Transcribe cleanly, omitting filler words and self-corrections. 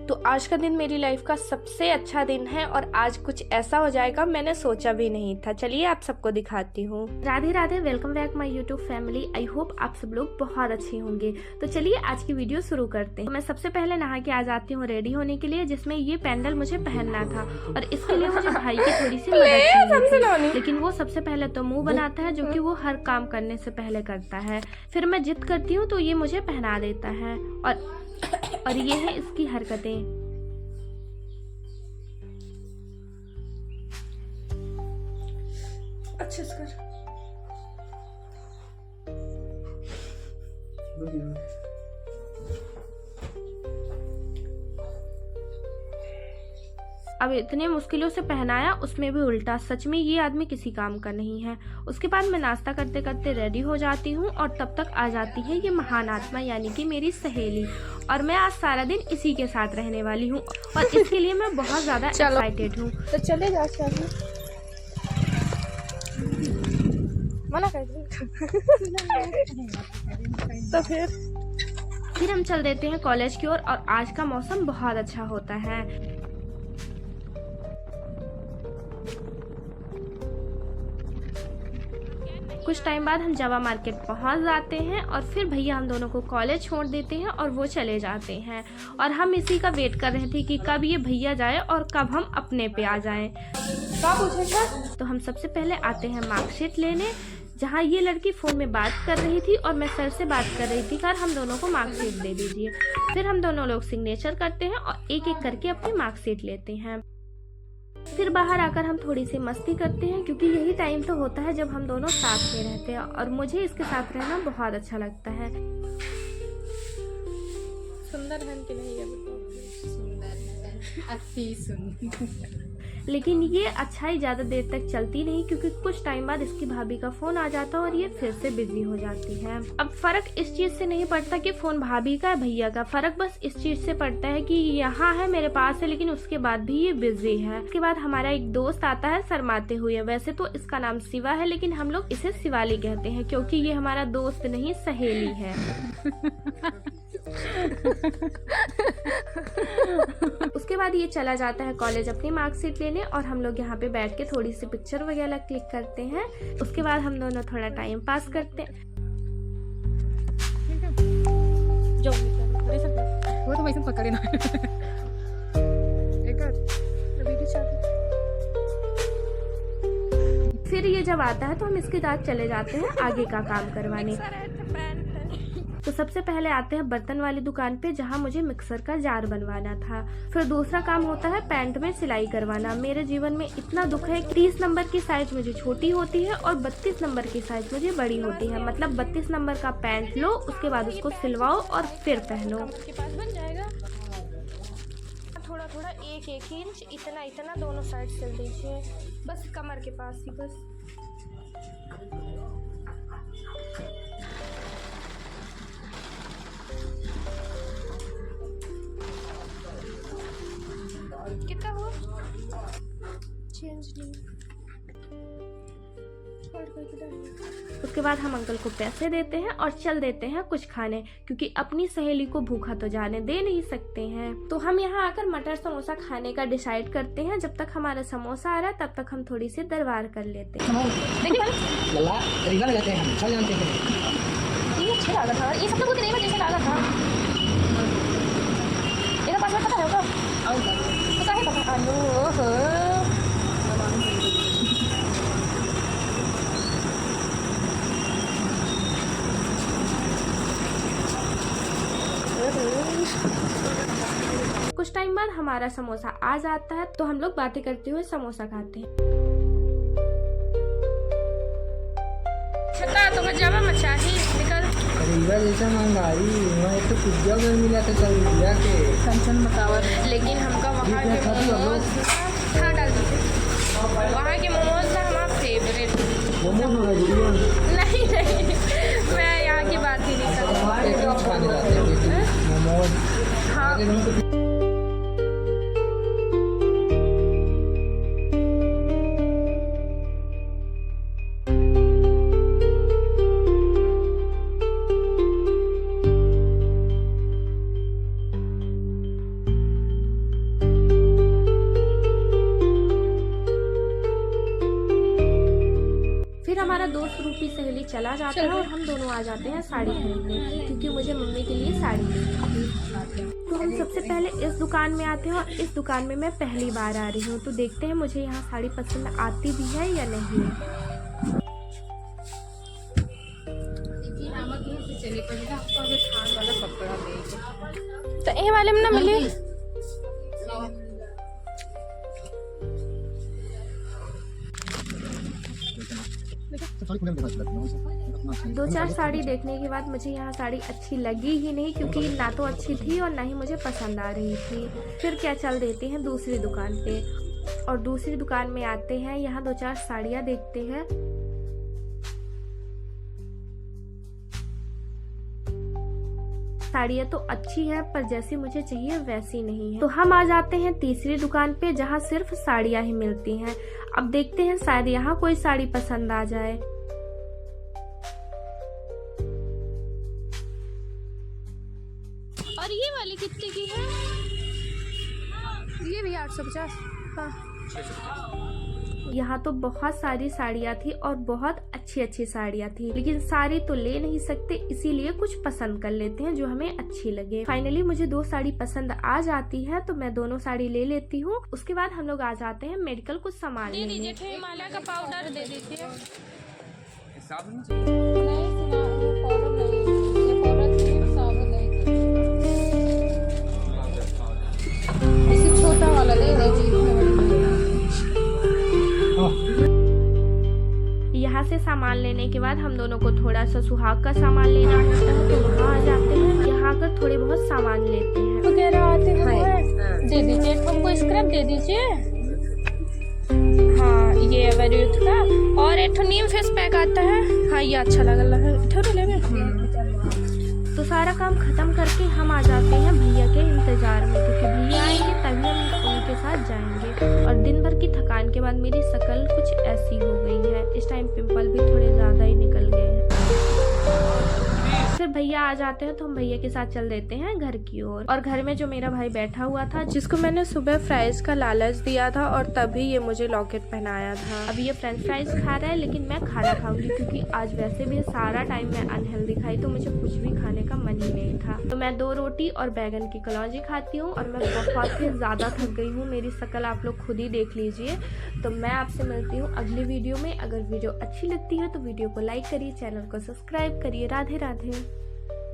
तो आज का दिन मेरी लाइफ का सबसे अच्छा दिन है और आज कुछ ऐसा हो जाएगा मैंने सोचा भी नहीं था। चलिए आप सबको दिखाती हूँ। Radhe Radhe, welcome back my YouTube family. I hope आप सब लोग बहुत अच्छे होंगे। तो चलिए आज की वीडियो शुरू करते हैं। मैं सबसे पहले नहा के आ जाती हूँ रेडी होने के लिए, जिसमें ये पैंडल मुझे पहनना था और इसके लिए मुझे भाई की थोड़ी सी मदद चाहिए थी। लेकिन वो सबसे पहले तो मुंह बनाता है, जो कि वो हर काम करने से पहले करता है। फिर मैं जिद करती हूँ तो ये मुझे पहना देता है और ये है इसकी हरकतें। अच्छे से कर। अब इतने मुश्किलों से पहनाया, उसमें भी उल्टा। सच में ये आदमी किसी काम का नहीं है। उसके बाद मैं नाश्ता करते करते रेडी हो जाती हूँ और तब तक आ जाती है ये महान आत्मा, यानी कि मेरी सहेली। और मैं आज सारा दिन इसी के साथ रहने वाली हूँ और इसके लिए मैं बहुत ज्यादा एक्साइटेड हूँ। तो चले जा मना कर तो फिर हम चल देते हैं कॉलेज की ओर और आज का मौसम बहुत अच्छा होता है। कुछ टाइम बाद हम जावा मार्केट पहुंच जाते हैं और फिर भैया हम दोनों को कॉलेज छोड़ देते हैं और वो चले जाते हैं। और हम इसी का वेट कर रहे थे कि कब ये भैया जाए और कब हम अपने पे आ जाएं। तो हम सबसे पहले आते हैं मार्कशीट लेने, जहाँ ये लड़की फ़ोन में बात कर रही थी और मैं सर से बात कर रही थी, सर हम दोनों को मार्कशीट दे दीजिए। फिर हम दोनों लोग सिग्नेचर करते हैं और एक एक करके अपनी मार्कशीट लेते हैं। फिर बाहर आकर हम थोड़ी सी मस्ती करते हैं, क्योंकि यही टाइम तो होता है जब हम दोनों साथ में रहते हैं और मुझे इसके साथ रहना बहुत अच्छा लगता है। सुंदर है कि नहीं है? सुंदर है, अति सुंदर। लेकिन ये अच्छाई ज़्यादा देर तक चलती नहीं, क्योंकि कुछ टाइम बाद इसकी भाभी का फ़ोन आ जाता है और ये फिर से बिजी हो जाती है। अब फ़र्क इस चीज़ से नहीं पड़ता कि फ़ोन भाभी का है भैया का, फ़र्क बस इस चीज़ से पड़ता है कि यहाँ है मेरे पास है, लेकिन उसके बाद भी ये बिजी है। उसके बाद हमारा एक दोस्त आता है शर्माते हुए। वैसे तो इसका नाम शिवा है, लेकिन हम लोग इसे शिवाली कहते हैं, क्योंकि ये हमारा दोस्त नहीं सहेली है। उसके बाद ये चला जाता है कॉलेज अपनी मार्कशीट लेने और हम लोग यहाँ पे बैठ के थोड़ी सी पिक्चर वगैरह क्लिक करते हैं। उसके बाद हम दोनों थोड़ा टाइम पास करते हैं। वो तो मैं पकड़े ना। फिर ये जब आता है तो हम इसके साथ चले जाते हैं आगे का काम करवाने। तो सबसे पहले आते हैं बर्तन वाली दुकान पे, जहाँ मुझे मिक्सर का जार बनवाना था। फिर दूसरा काम होता है पैंट में सिलाई करवाना। मेरे जीवन में इतना दुख है कि 30 नंबर की साइज मुझे छोटी होती है और 32 नंबर की साइज मुझे बड़ी होती है। मतलब 32 नंबर का पैंट लो, उसके बाद उसको सिलवाओ और फिर पहनो। के पास बन जाएगा। थोड़ा थोड़ा एक इंच इतना इतना दोनों साइड सिल दीजिए, बस कमर के पास ही बस। कितना हुआ? चेंज नहीं। उसके बाद हम अंकल को पैसे देते हैं और चल देते हैं कुछ खाने, क्योंकि अपनी सहेली को भूखा तो जाने दे नहीं सकते हैं। तो हम यहाँ आकर मटर समोसा खाने का डिसाइड करते हैं। जब तक हमारा समोसा आ रहा है तब तक हम थोड़ी सी दरबार कर लेते हैं। रीवा लगाते हैं हम, सब जानते हैं। ये अच्छा लगा था, ये सब तो नहीं जैसे लगा था। ये पासवर्ड पता है क्या? पता है, पता है। कुछ टाइम बाद हमारा समोसा आ जाता है, तो हम लोग बातें करते हुए समोसा खाते हैं। छता तो जावा मचाही निकल। रीवा जैसा महंगाई, वहाँ एक तो पिज्जा अगर मिला था कल इंडिया के कंचन मतावर, लेकिन हमका वहाँ के मोमोज हाँ डाल दीजिए। वहाँ के मोमोज था हमारा फेवरेट। मोमोज हो गया नहीं मैं यहाँ की बात ही नहीं कर मोमोज। हाँ हमारा दोस्त रूपी सहेली चला जाता है और हम दोनों आ जाते हैं साड़ी खरीदने, क्योंकि मुझे मम्मी के लिए साड़ी लेनी। तो हम सबसे पहले इस दुकान में आते हैं और इस दुकान में मैं पहली बार आ रही हूँ, तो देखते हैं मुझे यहाँ साड़ी पसंद आती भी है या नहीं। तो ये वाले में ना मिले 2-4 साड़ी देखने के बाद मुझे यहाँ साड़ी अच्छी लगी ही नहीं, क्योंकि ना तो अच्छी थी और ना ही मुझे पसंद आ रही थी। फिर क्या, चल देते हैं दूसरी दुकान पे, और दूसरी दुकान में आते हैं। यहाँ 2-4 साड़ियाँ देखते हैं। साड़ियाँ तो अच्छी है पर जैसी मुझे चाहिए वैसी नहीं है। तो हम आ जाते हैं तीसरी दुकान पे, जहाँ सिर्फ साड़ियाँ ही मिलती हैं। अब देखते हैं शायद यहाँ कोई साड़ी पसंद आ जाए। और ये वाली कितने की है? ये भी 850। हाँ, यहाँ तो बहुत सारी साड़ियाँ थी और बहुत अच्छी अच्छी साड़ियाँ थी, लेकिन सारी तो ले नहीं सकते, इसीलिए कुछ पसंद कर लेते हैं जो हमें अच्छी लगे। फाइनली मुझे 2 साड़ी पसंद आ जाती है, तो मैं दोनों साड़ी ले लेती हूँ। उसके बाद हम लोग आ जाते हैं मेडिकल कुछ सामान दे लेने। दीजिए हिमालय का पाउडर दे दीजिए। इसे छोटा वाला दे दीजिए। यहाँ से सामान लेने के बाद हम दोनों को थोड़ा सा सुहाग का सामान लेना होता है, तो वहाँ आ जाते हैं। यहाँ आकर थोड़े बहुत सामान लेते हैं। वगैरह आते हैं, दे दीजिए। हमको स्क्रब दे दीजिए। हाँ, ये एवरयूथ का, और एक नीम फेस पैक आता है। हाँ, ये अच्छा लगा है। तो सारा काम खत्म करके हम आ जाते हैं भैया के इंतजार में, क्योंकि भैया आएंगे तभी हम उनके साथ जाएंगे। और दिन भर की थकान के बाद मेरी शक्ल कुछ ऐसी हो गई है। इस टाइम पिंपल भी थोड़े ज़्यादा ही निकल गए हैं। फिर भैया आ जाते हैं तो हम भैया के साथ चल देते हैं घर की ओर। और घर में जो मेरा भाई बैठा हुआ था, जिसको मैंने सुबह फ्राइज का लालच दिया था, और तभी ये मुझे लॉकेट पहनाया था। अब ये फ्रेंच फ्राइज खा रहा है, लेकिन मैं खाना खाऊंगी, क्योंकि आज वैसे भी सारा टाइम मैं अनहेल्दी खाई, तो मुझे कुछ भी खाने का मन ही नहीं था। तो मैं 2 रोटी और बैगन की कलौंजी खाती हूँ, और मैं बहुत ही ज़्यादा थक गई हूँ। मेरी शक्ल आप लोग खुद ही देख लीजिए। तो मैं आपसे मिलती हूँ अगली वीडियो में। अगर वीडियो अच्छी लगती है तो वीडियो को लाइक करिए, चैनल को सब्सक्राइब करिए। राधे राधे।